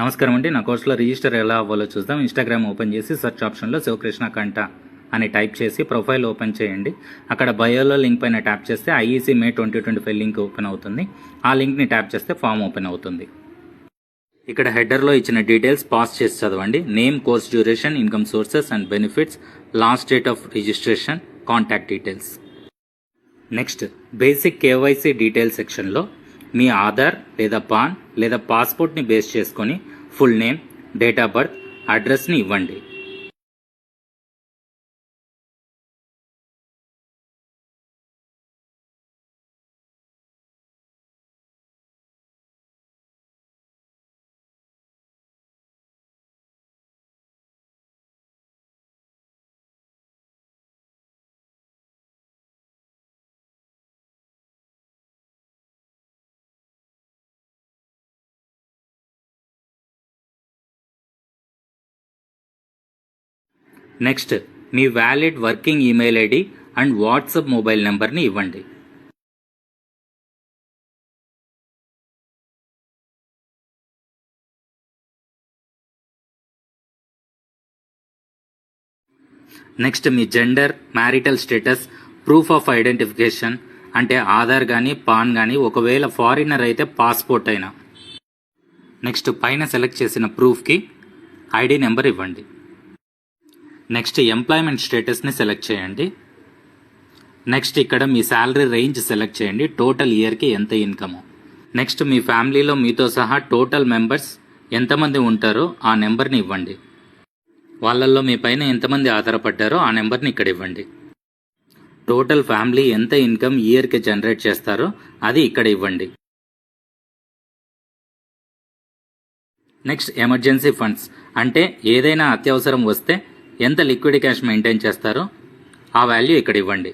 నమస్కారం అండి. నా కోర్సులో రిజిస్టర్ ఎలా అవ్వాలో చూద్దాం. ఇన్స్టాగ్రామ్ ఓపెన్ చేసి సెర్చ్ ఆప్షన్లో శివకృష్ణ కంట అని టైప్ చేసి ప్రొఫైల్ ఓపెన్ చేయండి. అక్కడ బయోలో లింక్ పైన ట్యాప్ చేస్తే ఐఈసీ మే 2025 లింక్ ఓపెన్ అవుతుంది. ఆ లింక్ని ట్యాప్ చేస్తే ఫామ్ ఓపెన్ అవుతుంది. ఇక్కడ హెడర్లో ఇచ్చిన డీటెయిల్స్ పాస్ చేసి చదవండి. Name, course duration, income sources and benefits, last date of registration, contact details. Next basic KYC details సెక్షన్లో మీ ఆధార్ లేదా పాన్ లేదా పాస్పోర్ట్ని బేస్ చేసుకొని full name, date of birth, అడ్రస్ని ఇవ్వండి. నెక్స్ట్ మీ valid working email ID and WhatsApp mobile నెంబర్ని ఇవ్వండి. నెక్స్ట్ మీ gender, marital status, proof of identification అంటే ఆధార్ కానీ పాన్ కానీ, ఒకవేళ ఫారినర్ అయితే పాస్పోర్ట్ అయినా. నెక్స్ట్ పైన సెలెక్ట్ చేసిన ప్రూఫ్కి ఐడి నెంబర్ ఇవ్వండి. నెక్స్ట్ ఎంప్లాయ్మెంట్ స్టేటస్ని సెలెక్ట్ చేయండి. నెక్స్ట్ ఇక్కడ మీ శాలరీ రేంజ్ సెలెక్ట్ చేయండి, టోటల్ ఇయర్కి ఎంత ఇన్కమ్. నెక్స్ట్ మీ ఫ్యామిలీలో మీతో సహా టోటల్ మెంబర్స్ ఎంతమంది ఉంటారో ఆ నెంబర్ని ఇవ్వండి. వాళ్ళల్లో మీ పైన ఎంతమంది ఆధారపడ్డారో ఆ నెంబర్ని ఇక్కడ ఇవ్వండి. టోటల్ ఫ్యామిలీ ఎంత ఇన్కమ్ ఇయర్కి జనరేట్ చేస్తారో అది ఇక్కడ ఇవ్వండి. నెక్స్ట్ ఎమర్జెన్సీ ఫండ్స్ అంటే ఏదైనా అత్యవసరం వస్తే ఎంత లిక్విడ్ క్యాష్ మెయింటైన్ చేస్తారో ఆ వాల్యూ ఇక్కడ ఇవ్వండి.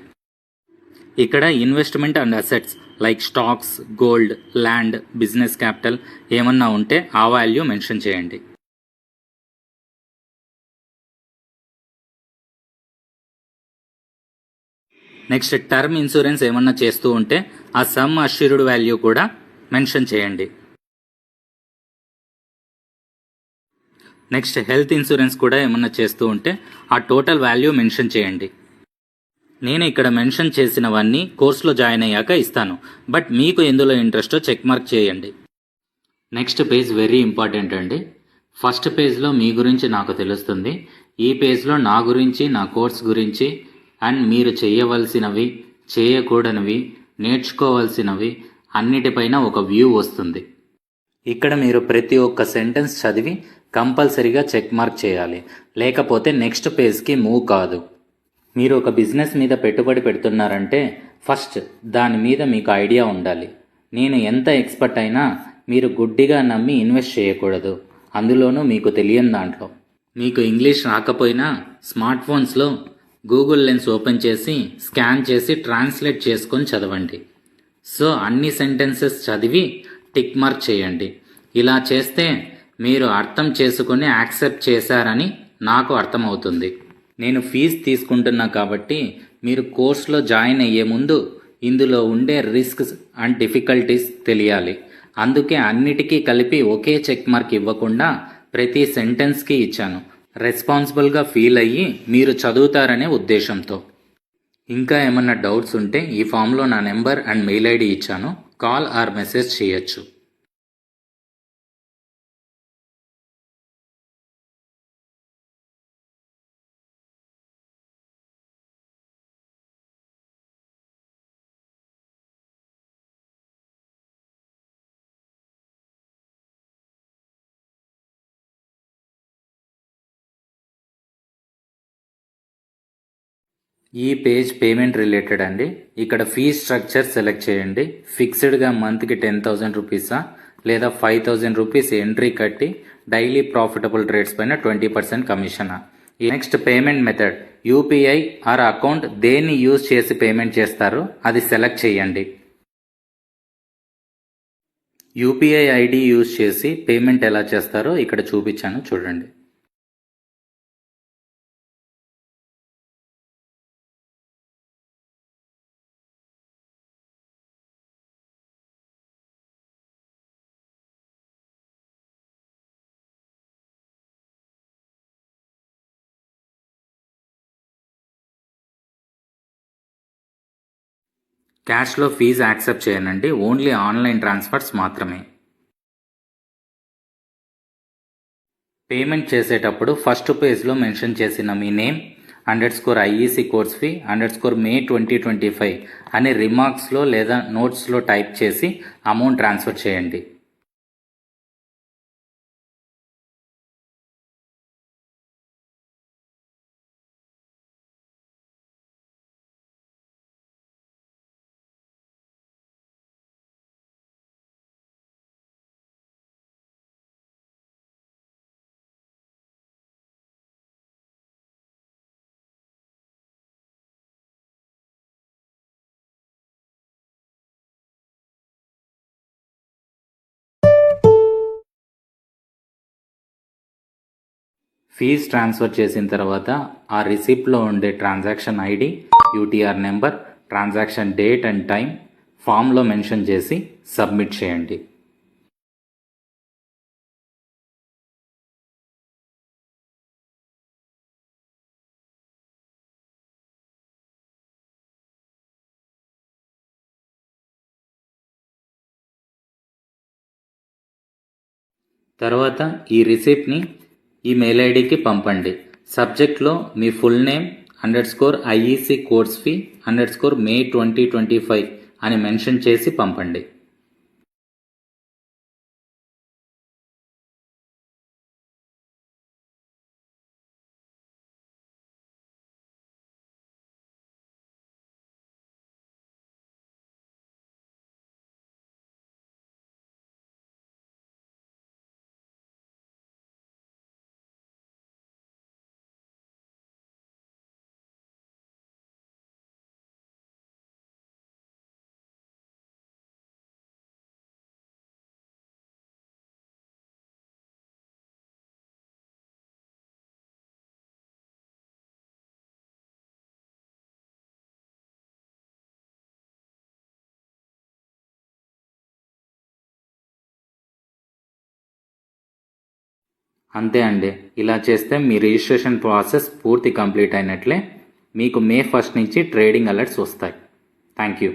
ఇక్కడ investment and assets like stocks, gold, land, business capital ఏమన్నా ఉంటే ఆ వాల్యూ మెన్షన్ చేయండి. నెక్స్ట్ టర్మ్ ఇన్సూరెన్స్ ఏమన్నా చేస్తూ ఉంటే ఆ సమ్ అష్యూర్డ్ వాల్యూ కూడా మెన్షన్ చేయండి. నెక్స్ట్ హెల్త్ ఇన్సూరెన్స్ కూడా ఏమన్నా చేస్తూ ఉంటే ఆ టోటల్ వాల్యూ మెన్షన్ చేయండి. నేను ఇక్కడ మెన్షన్ చేసినవన్నీ కోర్సులో జాయిన్ అయ్యాక ఇస్తాను, బట్ మీకు ఎందులో ఇంట్రెస్టో చెక్ మార్క్ చేయండి. నెక్స్ట్ పేజ్ వెరీ ఇంపార్టెంట్ అండి. ఫస్ట్ పేజ్లో మీ గురించి నాకు తెలుస్తుంది. ఈ పేజ్లో నా గురించి, నా కోర్స్ గురించి అండ్ మీరు చేయవలసినవి, చేయకూడనివి, నేర్చుకోవాల్సినవి అన్నిటిపైన ఒక వ్యూ వస్తుంది. ఇక్కడ మీరు ప్రతి ఒక్క సెంటెన్స్ చదివి కంపల్సరీగా చెక్ మార్క్ చేయాలి, లేకపోతే నెక్స్ట్ పేజ్కి మూవ్ కాదు. మీరు ఒక బిజినెస్ మీద పెట్టుబడి పెడుతున్నారంటే ఫస్ట్ దాని మీద మీకు ఐడియా ఉండాలి. నేను ఎంత ఎక్స్పర్ట్ అయినా మీరు గుడ్డిగా నమ్మి ఇన్వెస్ట్ చేయకూడదు, అందులోనూ మీకు తెలియని దాంట్లో. మీకు ఇంగ్లీష్ రాకపోయినా స్మార్ట్ ఫోన్స్లో గూగుల్ లెన్స్ ఓపెన్ చేసి స్కాన్ చేసి ట్రాన్స్లేట్ చేసుకొని చదవండి. సో అన్ని సెంటెన్సెస్ చదివి టిక్ మార్క్ చేయండి. ఇలా చేస్తే మీరు అర్థం చేసుకొని యాక్సెప్ట్ చేశారని నాకు అర్థమవుతుంది. నేను ఫీజు తీసుకుంటున్నా కాబట్టి మీరు కోర్సులో జాయిన్ అయ్యే ముందు ఇందులో ఉండే రిస్క్స్ అండ్ డిఫికల్టీస్ తెలియాలి. అందుకే అన్నిటికీ కలిపి ఒకే చెక్ మార్క్ ఇవ్వకుండా ప్రతి సెంటెన్స్కి ఇచ్చాను, రెస్పాన్సిబుల్గా ఫీల్ అయ్యి మీరు చదువుతారనే ఉద్దేశంతో. ఇంకా ఏమన్నా డౌట్స్ ఉంటే ఈ ఫామ్లో నా నెంబర్ అండ్ మెయిల్ ఐడి ఇచ్చాను, కాల్ ఆర్ మెసేజ్ చేయొచ్చు. ఈ పేజ్ పేమెంట్ రిలేటెడ్ అండి. ఇక్కడ ఫీ స్ట్రక్చర్ సెలెక్ట్ చేయండి. ఫిక్స్డ్గా మంత్కి 10,000 రూపీసా లేదా 5,000 రూపీస్ ఎంట్రీ కట్టి డైలీ ప్రాఫిటబుల్ ట్రేడ్స్ పైన 20% కమిషనా. Next payment method UPI or account దేన్ని యూజ్ చేసి పేమెంట్ చేస్తారో అది సెలెక్ట్ చేయండి. యూపీఐ ఐడి యూజ్ చేసి పేమెంట్ ఎలా చేస్తారో ఇక్కడ చూపించాను, చూడండి. క్యాష్లో ఫీజు యాక్సెప్ట్ చేయనండి, ఓన్లీ ఆన్లైన్ ట్రాన్స్ఫర్స్ మాత్రమే. పేమెంట్ చేసేటప్పుడు ఫస్ట్ పేజ్లో మెన్షన్ చేసిన మీ name _IEC course fee _May 2025 అని రిమార్క్స్లో లేదా నోట్స్లో టైప్ చేసి అమౌంట్ ట్రాన్స్ఫర్ చేయండి. ఫీజ్ ట్రాన్స్ఫర్ చేసిన తర్వాత ఆ రిసిప్ట్లో ఉండే transaction ID, UTR number, transaction date and time ఫామ్లో మెన్షన్ చేసి సబ్మిట్ చేయండి. తర్వాత ఈ రిసిప్ట్ని ఈ మెయిల్ ఐడికి పంపండి. సబ్జెక్ట్లో మీ full name _IEC course fee _May 2025 అని మెన్షన్ చేసి పంపండి. అంతే అండి. ఇలా చేస్తే మీ రిజిస్ట్రేషన్ ప్రాసెస్ పూర్తి కంప్లీట్ అయినట్లే. మీకు May 1 నుంచి ట్రేడింగ్ అలర్ట్స్ వస్తాయి. Thank you.